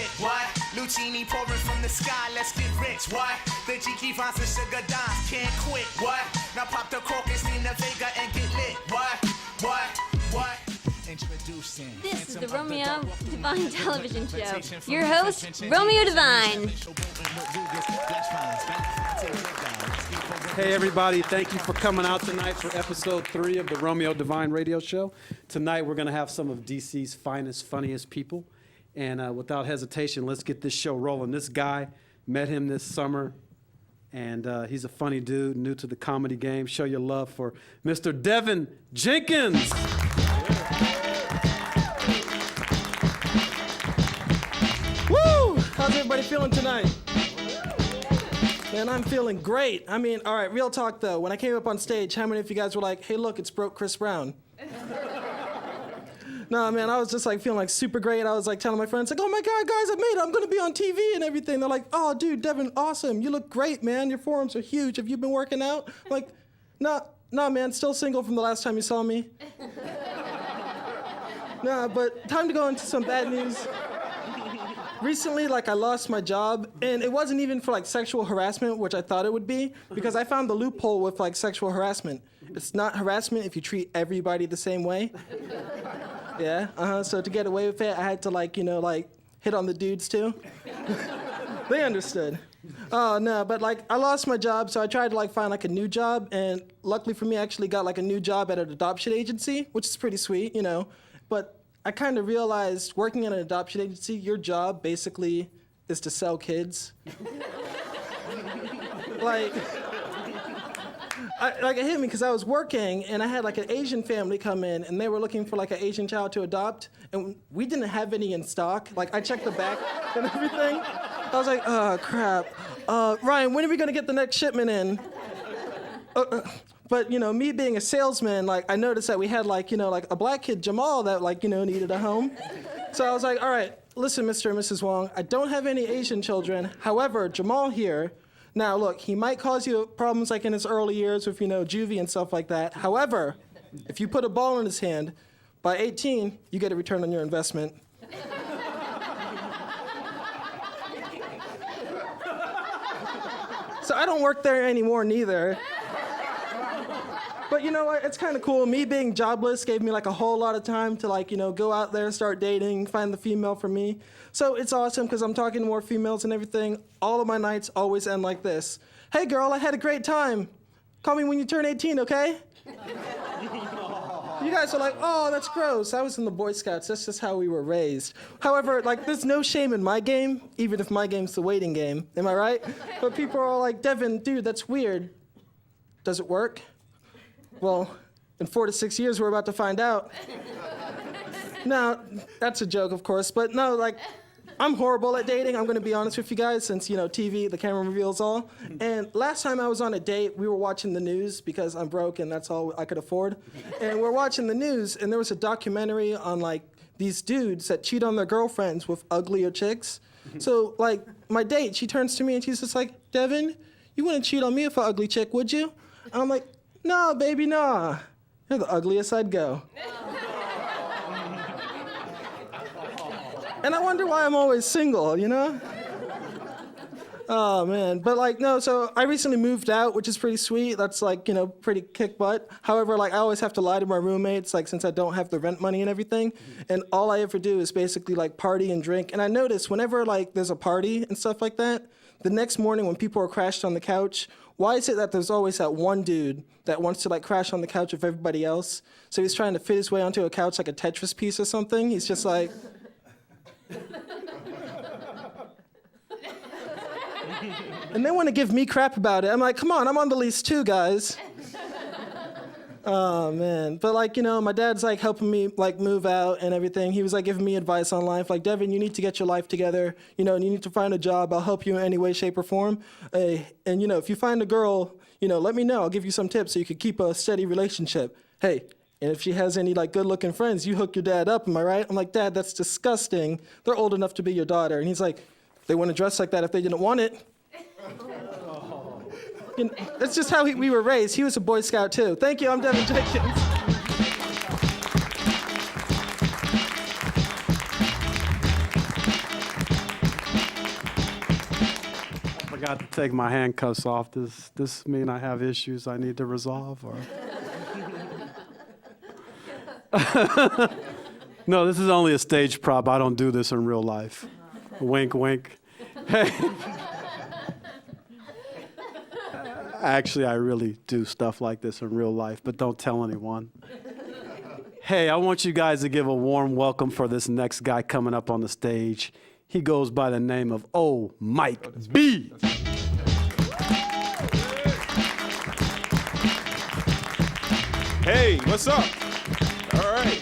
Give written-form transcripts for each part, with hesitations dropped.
lit. What? Lucini pouring from the sky, let's get rich. What? The Jiki finds the sugar dimes, can't quit. What? Now pop the cork and steam the Vega and get lit. What? Introducing. This is the Romeo Devine television show. Your host, Romeo Devine. Hey everybody, thank you for coming out tonight for episode 3 of the Romeo Devine radio show. Tonight we're going to have some of DC's finest, funniest people. And without hesitation, let's get this show rolling. This guy, met him this summer, and he's a funny dude, new to the comedy game. Show your love for Mr. Devin Jenkins. Woo! How's everybody feeling tonight? Man, I'm feeling great. I mean, all right, real talk though. When I came up on stage, how many of you guys were like, hey, look, it's broke Chris Brown? No, man, I was just like feeling like super great. I was like telling my friends, like, oh my God, guys, I made it. I'm gonna be on TV and everything. They're like, oh, dude, Devin, awesome. You look great, man. Your forearms are huge. Have you been working out? I'm like, no, man, still single from the last time you saw me. No, but time to go into some bad news. Recently, like, I lost my job, and it wasn't even for like sexual harassment, which I thought it would be, because I found the loophole with like sexual harassment. It's not harassment if you treat everybody the same way. Yeah, so to get away with it, I had to like, hit on the dudes too. They understood. Oh, no, but like, I lost my job, so I tried to like find like a new job, and luckily for me, I actually got like a new job at an adoption agency, which is pretty sweet, but I kind of realized working at an adoption agency, your job basically is to sell kids. It hit me because I was working and I had like an Asian family come in and they were looking for like an Asian child to adopt, and we didn't have any in stock. Like, I checked the back and everything. I was like, oh crap. Ryan, when are we gonna get the next shipment in? But me being a salesman, like, I noticed that we had like a black kid, Jamal, that like needed a home. So I was like, all right, listen, Mr. and Mrs. Wong, I don't have any Asian children. However, Jamal here, now look, he might cause you problems like in his early years with juvie and stuff like that. However, if you put a ball in his hand, by 18, you get a return on your investment. So I don't work there anymore neither. But you know what? It's kind of cool. Me being jobless gave me like a whole lot of time to like, go out there, start dating, find the female for me. So it's awesome because I'm talking to more females and everything. All of my nights always end like this. Hey girl, I had a great time. Call me when you turn 18, okay? You guys are like, oh, that's gross. I was in the Boy Scouts. That's just how we were raised. However, like, there's no shame in my game, even if my game's the waiting game. Am I right? But people are all like, Devin, dude, that's weird. Does it work? Well, in 4 to 6 years, we're about to find out. No, that's a joke, of course. But no, like, I'm horrible at dating. I'm going to be honest with you guys, since, TV, the camera reveals all. And last time I was on a date, we were watching the news because I'm broke and that's all I could afford. And we're watching the news, and there was a documentary on, like, these dudes that cheat on their girlfriends with uglier chicks. So, like, my date, she turns to me and she's just like, Devin, you wouldn't cheat on me with an ugly chick, would you? And I'm like, no, baby, nah. You're the ugliest I'd go. And I wonder why I'm always single, Oh, man. But, like, no, so I recently moved out, which is pretty sweet. That's, like, pretty kick butt. However, like, I always have to lie to my roommates, like, since I don't have the rent money and everything. And all I ever do is basically, like, party and drink. And I notice whenever, like, there's a party and stuff like that, the next morning when people are crashed on the couch, why is it that there's always that one dude that wants to like crash on the couch with everybody else? So he's trying to fit his way onto a couch like a Tetris piece or something. He's just like... And they want to give me crap about it. I'm like, come on, I'm on the lease too, guys. Oh, man. But, like, my dad's, like, helping me, like, move out and everything. He was, like, giving me advice on life. Like, Devin, you need to get your life together. And you need to find a job. I'll help you in any way, shape, or form. And, if you find a girl, let me know. I'll give you some tips so you could keep a steady relationship. Hey, and if she has any, like, good-looking friends, you hook your dad up. Am I right? I'm like, Dad, that's disgusting. They're old enough to be your daughter. And he's like, they wouldn't dress like that if they didn't want it. That's just how we were raised. He was a Boy Scout, too. Thank you. I'm Devin Jenkins. got to take my handcuffs off. Does this mean I have issues I need to resolve? Or? No, this is only a stage prop. I don't do this in real life. Wink, wink. Hey. Actually, I really do stuff like this in real life, but don't tell anyone. Hey, I want you guys to give a warm welcome for this next guy coming up on the stage. He goes by the name of Mike B. Hey, what's up? All right.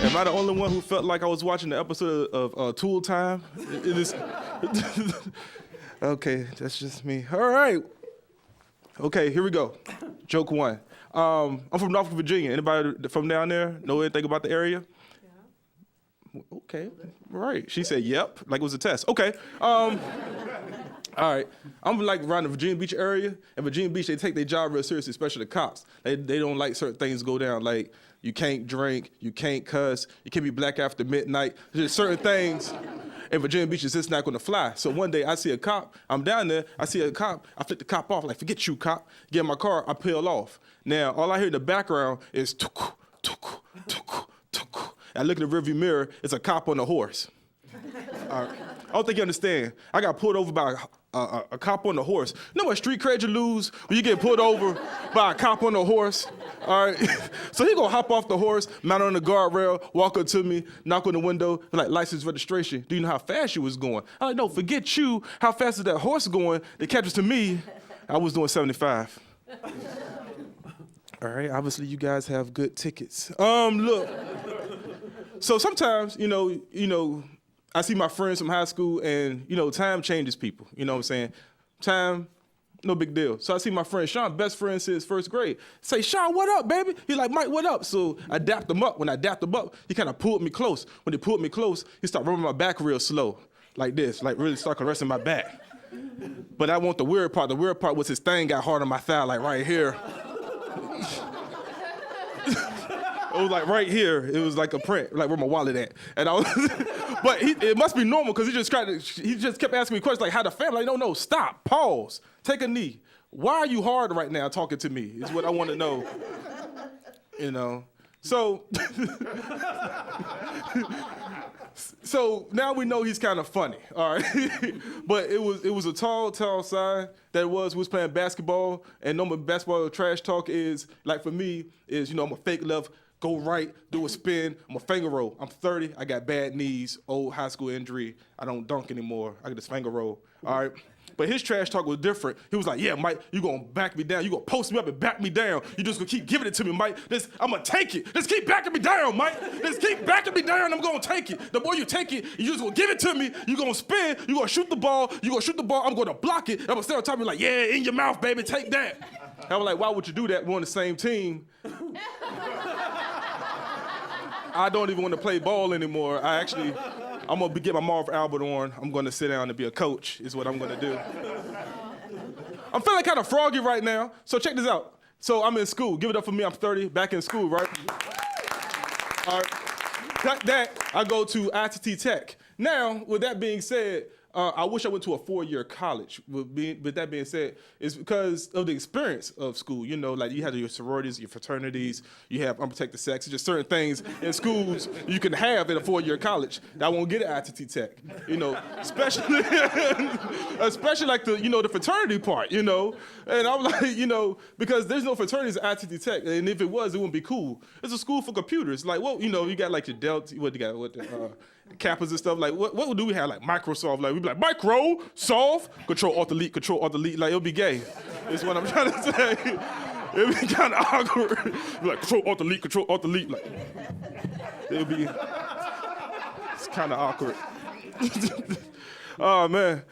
Am I the only one who felt like I was watching the episode of Tool Time? It is. Okay, that's just me. All right. Okay, here we go. Joke one. I'm from Norfolk, Virginia. Anybody from down there know anything about the area? Yeah. Okay, right. She said, yep, like it was a test. Okay. All right. I'm like around the Virginia Beach area. In Virginia Beach, they take their job real seriously, especially the cops. They don't like certain things to go down, like you can't drink, you can't cuss, you can't be black after midnight. There's certain things in Virginia Beach is just not gonna fly. So one day I see a cop, I'm down there, I see a cop, I flip the cop off, like, forget you, cop. Get in my car, I peel off. Now, all I hear in the background is tuku, tuku, tuku, tuku. I look in the rearview mirror, it's a cop on a horse. All right. I don't think you understand. I got pulled over by a cop on a horse. You know what street cred you lose when you get pulled over by a cop on a horse? All right. So he gonna hop off the horse, mount on the guardrail, walk up to me, knock on the window, be like, license, registration. Do you know how fast you was going? I'm like, no, forget you. How fast is that horse going? They catch us to me. I was doing 75. All right. Obviously, you guys have good tickets. Look. So sometimes, you know, I see my friends from high school and, time changes people. You know what I'm saying? Time, no big deal. So I see my friend Sean, best friend since first grade. Say, Sean, what up, baby? He like, Mike, what up? So I dapped him up. When I dapped him up, he kind of pulled me close. When he pulled me close, he started rubbing my back real slow, like this, like really start caressing my back. But I want the weird part. The weird part was his thing got hard on my thigh, like right here. It was like right here. It was like a print, like where my wallet at. And I was, but it must be normal because he just kept asking me questions like, how the family? Like, no, stop, pause, take a knee. Why are you hard right now talking to me? Is what I want to know. So, so now we know he's kind of funny, all right? But it was a tall sign that we was playing basketball, and normal basketball trash talk is, like for me, is, I'm a fake left, go right, do a spin, I'm a finger roll. I'm 30, I got bad knees, old high school injury, I don't dunk anymore, I get this finger roll, all right? But his trash talk was different. He was like, yeah, Mike, you gonna back me down. You gonna post me up and back me down. You just gonna keep giving it to me, Mike. I'm gonna take it. Just keep backing me down, Mike. Just keep backing me down, I'm gonna take it. The more you take it, you just gonna give it to me. You gonna spin, you gonna shoot the ball, I'm gonna block it. I'm gonna stand on top of you like, yeah, in your mouth, baby, take that. I was like, why would you do that? We're on the same team. I don't even want to play ball anymore. I'm gonna get my Marv Albert on. I'm gonna sit down and be a coach, is what I'm gonna do. I'm feeling kind of froggy right now, so check this out. So I'm in school. Give it up for me, I'm 30, back in school, right? All right. That I go to ITT Tech. Now, with that being said, I wish I went to a 4-year college. With that being said, it's because of the experience of school. Like you have your sororities, your fraternities, you have unprotected sex. Just certain things in schools you can have in a 4-year college that I won't get at ITT Tech. Especially like the fraternity part. And I'm like, because there's no fraternities at ITT Tech, and if it was, it wouldn't be cool. It's a school for computers. Like, well, you got like your Delta, Kappas and stuff. Like, what do we have? Like Microsoft. Like, we'd be like, Microsoft, Control Alt Delete, Control Alt Delete. Like, it'll be gay. Is what I'm trying to say. It'd be kind of awkward. Be like, Control Alt Delete, Control Alt Delete. Like, it's kind of awkward. Oh man.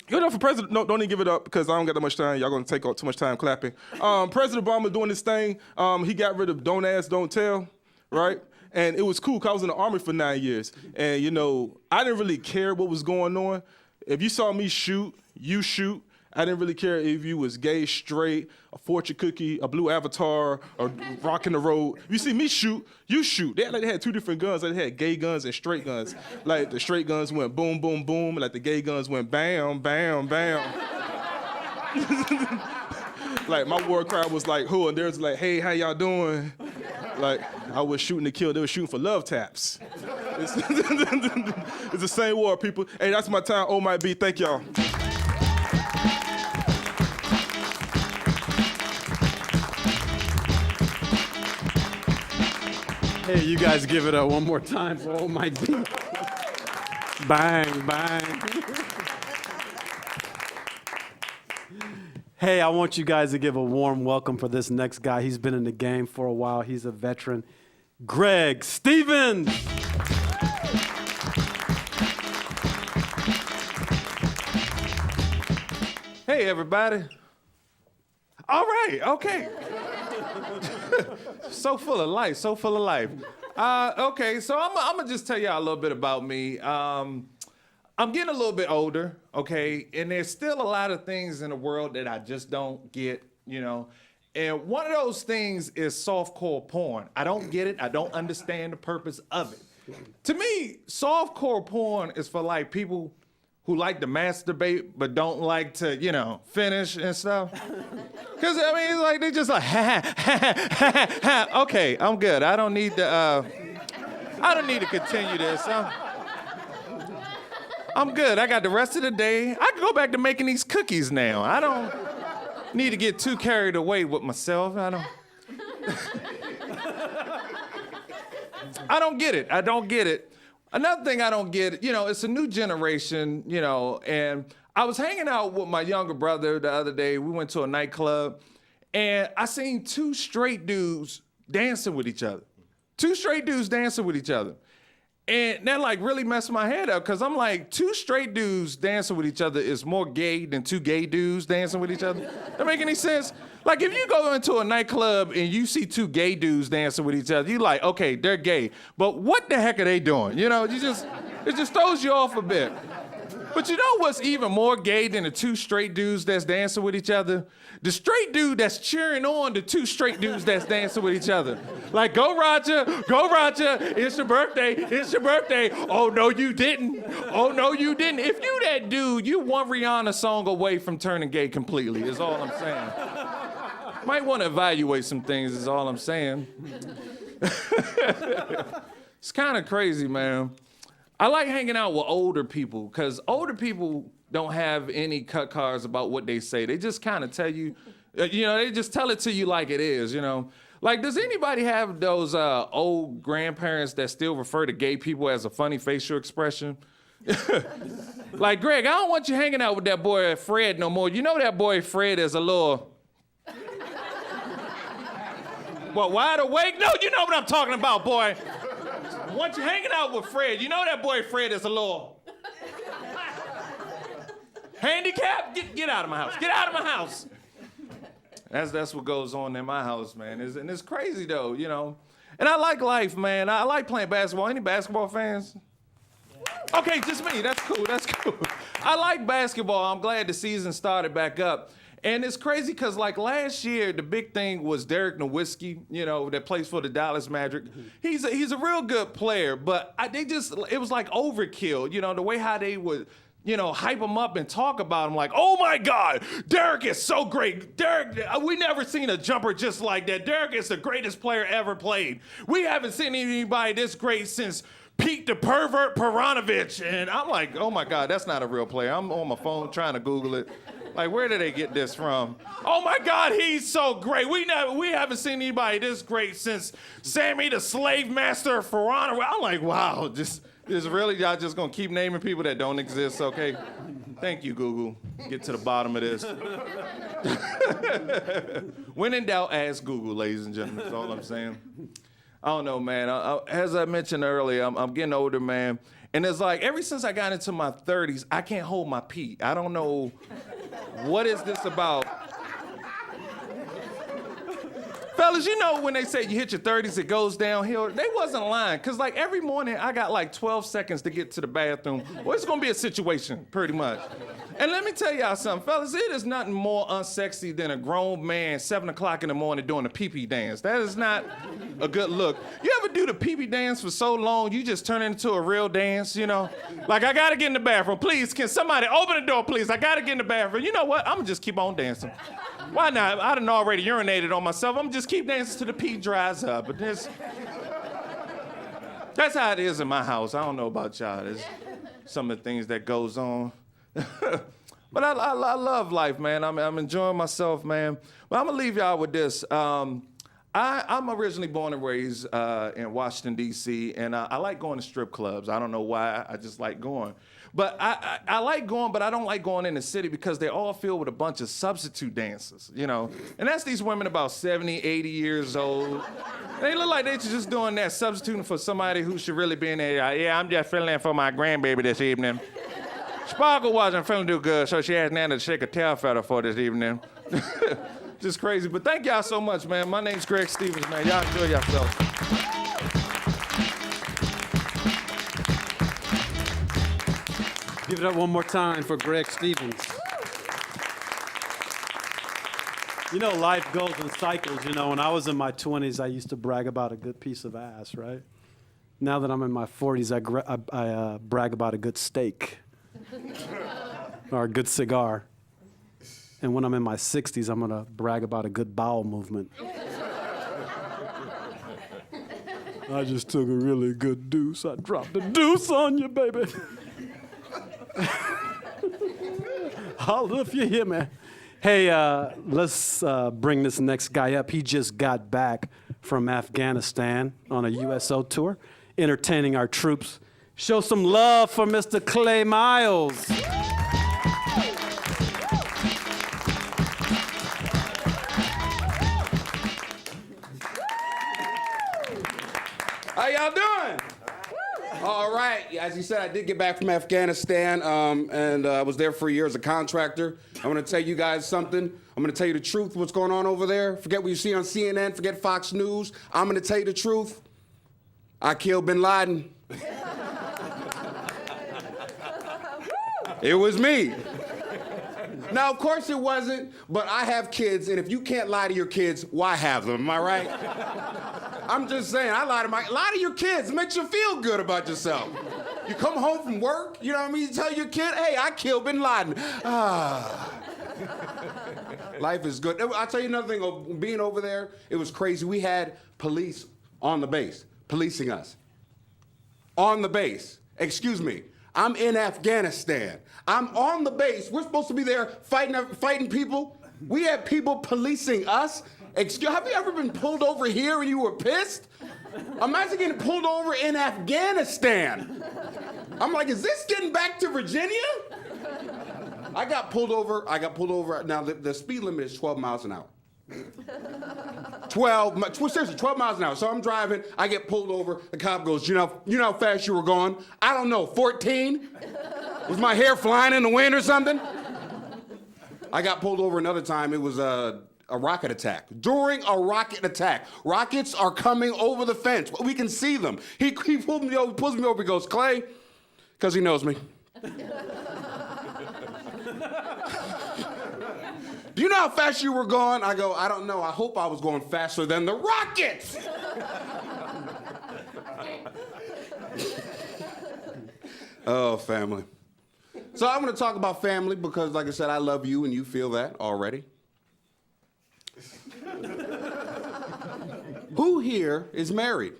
For president, no, don't even give it up because I don't got that much time. Y'all gonna take too much time clapping. President Obama doing this thing. He got rid of Don't Ask, Don't Tell, right? And it was cool because I was in the Army for 9 years. And, I didn't really care what was going on. If you saw me shoot, you shoot. I didn't really care if you was gay, straight, a fortune cookie, a blue avatar, or rocking the road. If you see me shoot, you shoot. They had 2 different guns. They had gay guns and straight guns. Like the straight guns went boom, boom, boom. Like the gay guns went bam, bam, bam. Like my war cry was like, who? And theirs like, hey, how y'all doing? Like I was shooting to kill. They were shooting for love taps. It's the same war, people. Hey, that's my time. Oh, might be. Thank y'all. Hey, you guys give it up one more time for Oh My Be. Bang, bang. Hey, I want you guys to give a warm welcome for this next guy. He's been in the game for a while. He's a veteran. Greg Stevens. Hey, everybody. All right, okay. So full of life, so full of life. Okay, so I'm gonna just tell y'all a little bit about me. I'm getting a little bit older, okay, and there's still a lot of things in the world that I just don't get, you know. And one of those things is softcore porn. I don't get it. I don't understand the purpose of it. To me, softcore porn is for like people who like to masturbate but don't like to, you know, finish and stuff. Cause I mean, it's like they just like okay, I'm good. I don't need to continue this. I'm good. I got the rest of the day. I can go back to making these cookies now. I don't need to get too carried away with myself. I don't get it. I don't get it. Another thing I don't get, you know, it's a new generation, you know, and I was hanging out with my younger brother the other day. We went to a nightclub, and I seen 2 straight dudes dancing with each other. 2 straight dudes dancing with each other. And that like really messed my head up because I'm like, 2 straight dudes dancing with each other is more gay than 2 gay dudes dancing with each other. That make any sense? Like if you go into a nightclub and you see 2 gay dudes dancing with each other, you like, okay, they're gay. But what the heck are they doing? You know, it just throws you off a bit. But you know what's even more gay than the 2 straight dudes that's dancing with each other? The straight dude that's cheering on the 2 straight dudes that's dancing with each other. Like, go Roger, it's your birthday, it's your birthday. Oh, no, you didn't. Oh, no, you didn't. If you that dude, you one Rihanna song away from turning gay completely, is all I'm saying. Might want to evaluate some things, is all I'm saying. It's kind of crazy, man. I like hanging out with older people, because older people don't have any cut cards about what they say. They just kind of tell you, you know, they just tell it to you like it is, you know. Like, does anybody have those old grandparents that still refer to gay people as a funny facial expression? Like, Greg, I don't want you hanging out with that boy Fred no more. You know that boy Fred is a little... What, wide awake? No, you know what I'm talking about, boy. I want you hanging out with Fred. You know that boy Fred is a little... Handicap? Get out of my house. Get out of my house. That's what goes on in my house, man. And it's crazy, though, you know. And I like life, man. I like playing basketball. Any basketball fans? Okay, just me. That's cool. That's cool. I like basketball. I'm glad the season started back up. And it's crazy because, like, last year, the big thing was Derek Nowitzki, you know, that plays for the Dallas Magic. He's a real good player, but it was like overkill, you know, the way how they would, you know, hype him up and talk about him like, oh my God, Derek is so great. Derek, we never seen a jumper just like that. Derek is the greatest player ever played. We haven't seen anybody this great since Pete the Pervert Peranovich. And I'm like, oh my God, that's not a real player. I'm on my phone trying to Google it. Like, where did they get this from? Oh my God, he's so great. We haven't seen anybody this great since Sammy the Slave Master Ferrano. I'm like, wow, just really, y'all just gonna keep naming people that don't exist, okay? Thank you, Google. Get to the bottom of this. When in doubt, ask Google, ladies and gentlemen, that's all I'm saying. I don't know, man. As I mentioned earlier, I'm getting older, man. And it's like, ever since I got into my 30s, I can't hold my pee. I don't know, what is this about? Fellas, you know when they say you hit your 30s, it goes downhill? They wasn't lying, because like every morning I got like 12 seconds to get to the bathroom. Well, it's gonna be a situation, pretty much. And let me tell y'all something, fellas, it is nothing more unsexy than a grown man 7 o'clock in the morning doing a pee-pee dance. That is not a good look. You ever do the pee-pee dance for so long, you just turn it into a real dance, you know? Like, I gotta get in the bathroom. Please, can somebody open the door, please? I gotta get in the bathroom. You know what? I'm gonna just keep on dancing. Why not? I done already urinated on myself. I'm just keep dancing till the pee dries up. But that's how it is in my house. I don't know about y'all. There's some of the things that goes on. But I love life, man. I'm enjoying myself, man. But I'm gonna leave y'all with this. I'm originally born and raised in Washington, D.C., and I like going to strip clubs. I don't know why, I just like going. But I like going, but I don't like going in the city because they're all filled with a bunch of substitute dancers, you know? And that's these women about 70, 80 years old. They look like they're just doing that, substituting for somebody who should really be in there. Yeah, I'm just filling in for my grandbaby this evening. Sparkle wasn't feeling too good, so she asked Nana to shake a tail feather for this evening. Just crazy. But thank y'all so much, man. My name's Greg Stevens, man. Y'all enjoy yourselves. Give it up one more time for Greg Stevens. You know, life goes in cycles. You know, when I was in my 20s, I used to brag about a good piece of ass, right? Now that I'm in my 40s, I brag about a good steak or a good cigar. And when I'm in my 60s, I'm going to brag about a good bowel movement. I just took a really good deuce. I dropped a deuce on you, baby. Holla if you hear me. Hey, let's bring this next guy up. He just got back from Afghanistan on a USO tour, entertaining our troops. Show some love for Mr. Clay Miles. How y'all doing? All right. As you said, I did get back from Afghanistan, and I was there for a year as a contractor. I want to tell you guys something. I'm going to tell you the truth, what's going on over there. Forget what you see on CNN. Forget Fox News. I'm going to tell you the truth. I killed bin Laden. It was me. Now, of course it wasn't, but I have kids, and if you can't lie to your kids, why have them? Am I right? I'm just saying, lie to your kids. It makes you feel good about yourself. You come home from work, you know what I mean? You tell your kid, hey, I killed bin Laden. Life is good. I'll tell you another thing, being over there, it was crazy. We had police on the base, policing us. On the base. Excuse me. I'm in Afghanistan. I'm on the base. We're supposed to be there fighting people. We had people policing us. Have you ever been pulled over here and you were pissed? Imagine getting pulled over in Afghanistan. I'm like, is this getting back to Virginia? I got pulled over. Now, the speed limit is 12 miles an hour. 12 miles an hour. So I'm driving, I get pulled over, the cop goes, you know how fast you were going? I don't know, 14? Was my hair flying in the wind or something? I got pulled over another time, it was a rocket attack. During a rocket attack, rockets are coming over the fence. We can see them. He pulls me over, he goes, Clay, because he knows me. Do you know how fast you were going? I go, I don't know. I hope I was going faster than the rockets. Oh, family. So I'm going to talk about family because, like I said, I love you and you feel that already. Who here is married?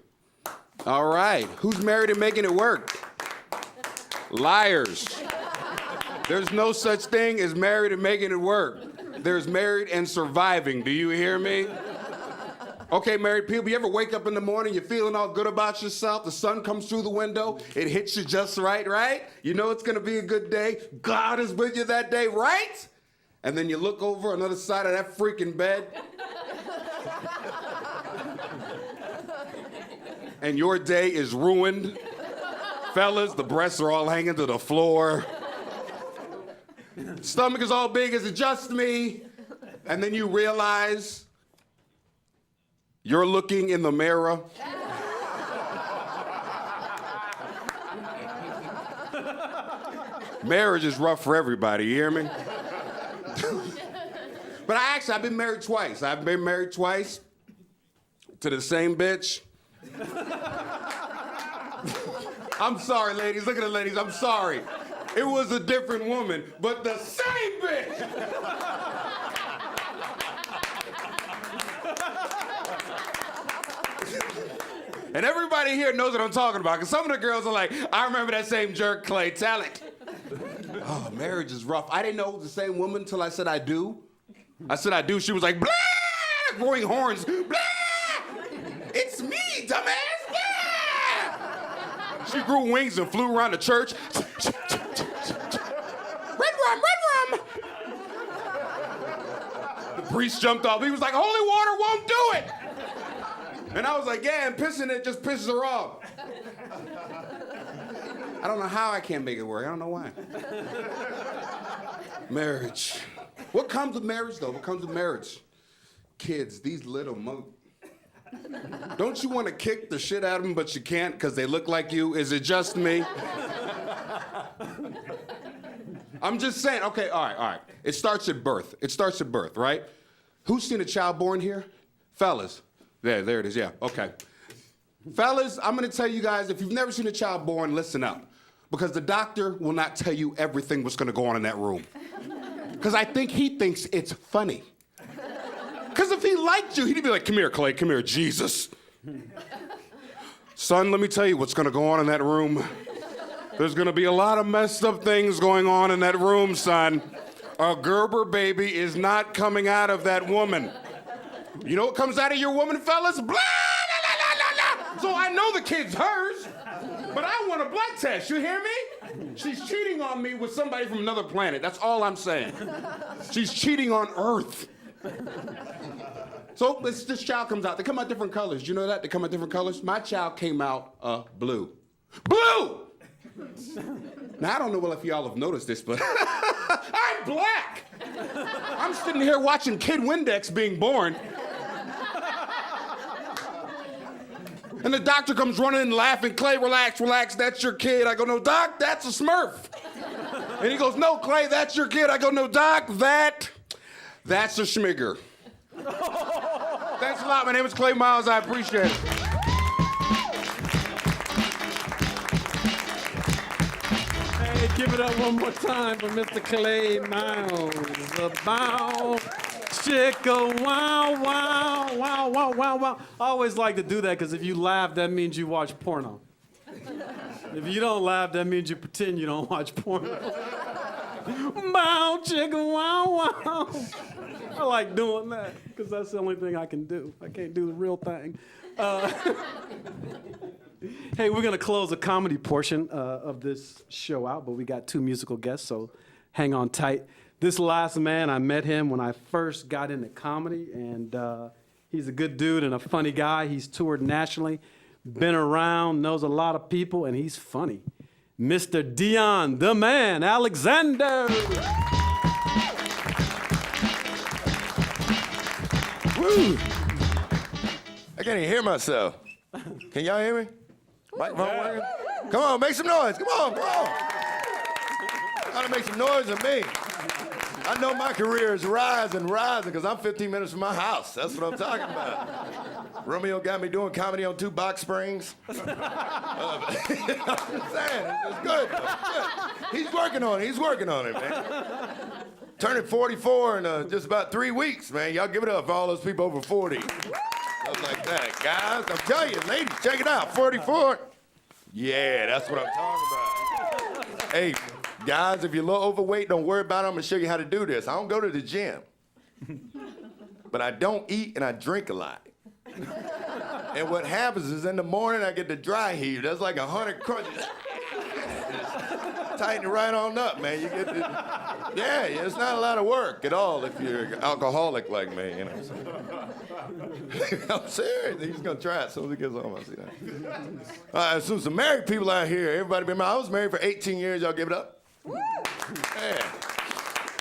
All right. Who's married and making it work? Liars. There's no such thing as married and making it work. There's married and surviving. Do you hear me? Okay, married people, you ever wake up in the morning, you're feeling all good about yourself, the sun comes through the window, it hits you just right? You know it's gonna be a good day. God is with you that day, right? And then you look over on the other side of that freaking bed, and your day is ruined. Fellas, the breasts are all hanging to the floor. Stomach is all big, is it just me? And then you realize You're looking in the mirror. Marriage is rough for everybody, you hear me? But I've been married twice. I've been married twice to the same bitch. I'm sorry, ladies. Look at the ladies. I'm sorry. It was a different woman, but the same bitch. And everybody here knows what I'm talking about, because some of the girls are like, I remember that same jerk, Clay. Tell it. Oh, marriage is rough. I didn't know it was the same woman until I said I do. I said I do. She was like, blah, growing horns. Blah, it's me, dumbass. Blah. She grew wings and flew around the church. Red rum. The priest jumped off. He was like, holy water won't do it. And I was like, yeah, and pissing it just pisses her off. I don't know how I can't make it work. I don't know why. Marriage. What comes with marriage, though? What comes with marriage? Kids, these little Don't you want to kick the shit out of them, but you can't because they look like you? Is it just me? I'm just saying. Okay, all right. It starts at birth. Right? Who's seen a child born here? Fellas. There it is, yeah, okay. Fellas, I'm gonna tell you guys, if you've never seen a child born, listen up. Because the doctor will not tell you everything what's gonna go on in that room. Because I think he thinks it's funny. Because if he liked you, he'd be like, come here, Clay, come here, Jesus. Son, let me tell you what's gonna go on in that room. There's gonna be a lot of messed up things going on in that room, son. A Gerber baby is not coming out of that woman. You know what comes out of your woman, fellas? Blah, la, la, la, la, la. So I know the kid's hers, but I want a blood test, you hear me? She's cheating on me with somebody from another planet. That's all I'm saying. She's cheating on Earth. So this child comes out. They come out different colors. Do you know that? They come out different colors. My child came out blue. Blue! Now, I don't know if y'all have noticed this, but I'm black. I'm sitting here watching Kid Windex being born. And the doctor comes running in laughing, Clay, relax, that's your kid. I go, no, Doc, that's a Smurf. And he goes, no, Clay, that's your kid. I go, no, Doc, that's a Schmigger. Thanks a lot. My name is Clay Miles. I appreciate it. Hey, give it up one more time for Mr. Clay Miles. A bow, chicka, wow, wow, wow, wow, wow, wow. I always like to do that because if you laugh, that means you watch porno. If you don't laugh, that means you pretend you don't watch porno. Bow, chicka, wow, wow. I like doing that because that's the only thing I can do. I can't do the real thing. Hey, we're going to close the comedy portion of this show out, but we got two musical guests, so hang on tight. This last man, I met him when I first got into comedy, and he's a good dude and a funny guy. He's toured nationally, been around, knows a lot of people, and he's funny. Mr. Dion, the man, Alexander. Woo! I can't even hear myself. Can y'all hear me? Microphone working? Come on, make some noise. Come on. Gotta make some noise with me. I know my career is rising because I'm 15 minutes from my house. That's what I'm talking about. Romeo got me doing comedy on 2 box springs. I'm just saying, it's good. He's working on it, man. Turning 44 in just about 3 weeks, man. Y'all give it up for all those people over 40. Stuff like that. Guys, I'm telling you, ladies, check it out. 44. Yeah, that's what I'm talking about. Hey, guys, if you're a little overweight, don't worry about it. I'm going to show you how to do this. I don't go to the gym. But I don't eat and I drink a lot. And what happens is in the morning, I get the dry heave. That's like 100 crunches. Tighten it right on up, man. You get the, yeah, it's not a lot of work at all if you're an alcoholic like me, you know what I'm saying? I'm serious. He's gonna try it as soon as he gets home. I see that. So some married people out here, everybody been married. I was married for 18 years. Y'all give it up? Yeah.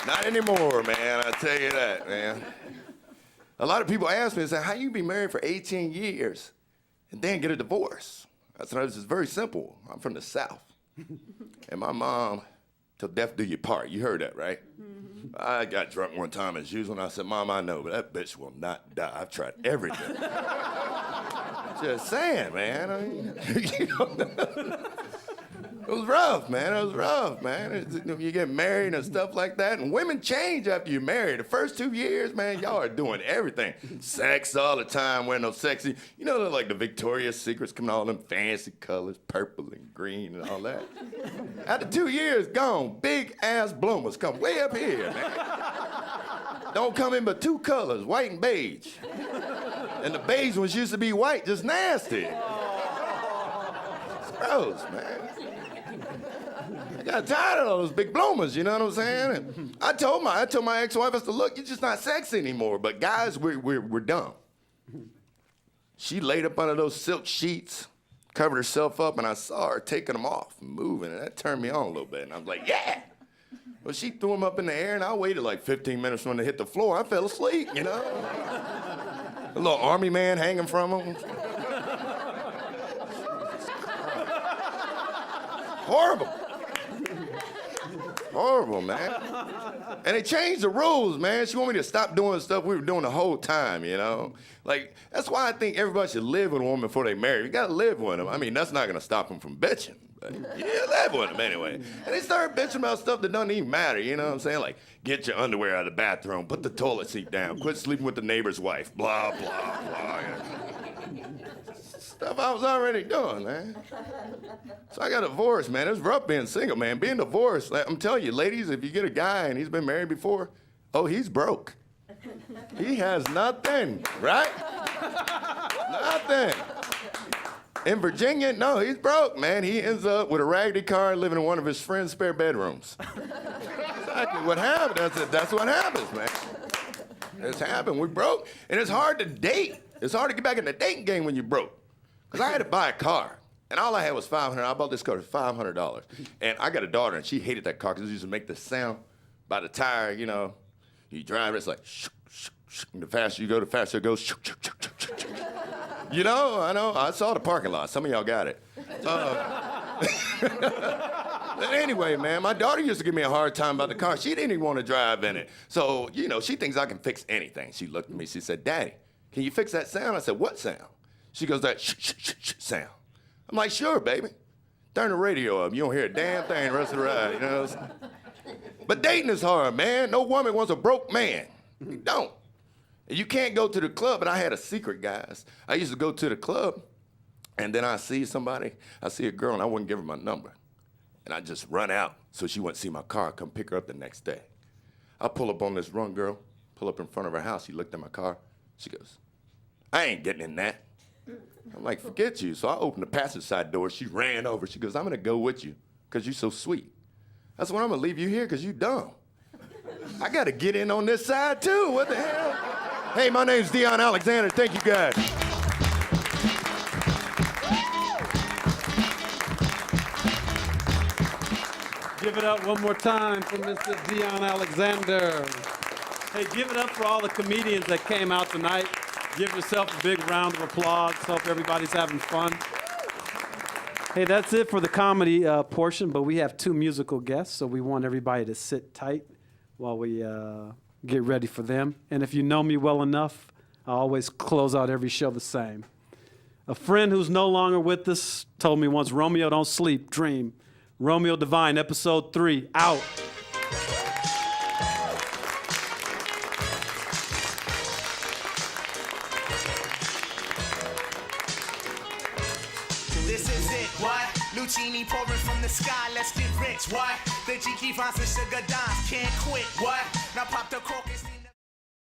Not anymore, man. I tell you that, man. A lot of people ask me, they say, how you be married for 18 years and then get a divorce? I said, this is very simple. I'm from the South. And my mom, till death do you part. You heard that, right? I got drunk one time as usual, and I said, Mom, I know, but that bitch will not die. I've tried everything. Just saying, man. I mean, it was rough, man. It was rough, man. You get married and stuff like that, and women change after you marry. The first 2 years, man, y'all are doing everything. Sex all the time, wearing those sexy, like the Victoria's Secrets coming all them fancy colors, purple and green and all that. After 2 years, gone. Big ass bloomers come way up here, man. Don't come in but 2 colors, white and beige. And the beige ones used to be white, just nasty. It's gross, man. I got tired of those big bloomers, you know what I'm saying? And I told my ex-wife, I said, look, you're just not sexy anymore. But guys, we're dumb. She laid up under those silk sheets, covered herself up, and I saw her taking them off and moving, and that turned me on a little bit. And I was like, yeah. Well, she threw them up in the air, and I waited like 15 minutes for them to hit the floor. I fell asleep, A little army man hanging from them. Horrible. Horrible, man. And they changed the rules, man. She wanted me to stop doing stuff we were doing the whole time, Like, that's why I think everybody should live with a woman before they marry. You gotta live with them. I mean, that's not gonna stop them from bitching. But you live with them anyway. And they start bitching about stuff that doesn't even matter, you know what I'm saying? Like, get your underwear out of the bathroom, put the toilet seat down, quit sleeping with the neighbor's wife, blah, blah, blah. Stuff I was already doing, man. So I got divorced, man. It was rough being single, man. Being divorced, I'm telling you, ladies, if you get a guy and he's been married before, he's broke. He has nothing, right? Nothing. In Virginia, no, he's broke, man. He ends up with a raggedy car living in one of his friend's spare bedrooms. Exactly what happened. That's what happens, man. It's happened. We're broke. And it's hard to date. It's hard to get back in the dating game when you're broke. Because I had to buy a car. And all I had was $500. I bought this car for $500. And I got a daughter, and she hated that car because it used to make the sound by the tire, You drive it, it's like, shoo, shoo, shoo. And the faster you go, the faster it goes. Shoo, shoo, shoo, shoo, shoo, shoo. I know. I saw the parking lot. Some of y'all got it. But anyway, man, my daughter used to give me a hard time about the car. She didn't even want to drive in it. So, she thinks I can fix anything. She looked at me. She said, Daddy, can you fix that sound? I said, what sound? She goes, that sound. I'm like, sure, baby. Turn the radio up. You don't hear a damn thing the rest of the ride, But dating is hard, man. No woman wants a broke man. You don't. You can't go to the club, and I had a secret, guys. I used to go to the club, and then I see a girl, and I wouldn't give her my number. And I just run out so she wouldn't see my car, come pick her up the next day. I pull up on this one girl, pull up in front of her house. She looked at my car. She goes, I ain't getting in that. I'm like, forget you. So I opened the passenger side door. She ran over. She goes, I'm going to go with you because you're so sweet. I said, well, I'm going to leave you here because you dumb. I got to get in on this side, too. What the hell? Hey, my name's Dion Alexander. Thank you, guys. Give it up one more time for Mr. Dion Alexander. Hey, give it up for all the comedians that came out tonight. Give yourself a big round of applause. Hope everybody's having fun. Hey, that's it for the comedy portion, but we have 2 musical guests, so we want everybody to sit tight while we get ready for them. And if you know me well enough, I always close out every show the same. A friend who's no longer with us told me once, Romeo, don't sleep, dream. Romeo Devine, episode 3, out. This is it, what? Lucini pouring from the sky, let's get rich, what? The G keep on sugar dimes, can't quit, what? Now pop the cork and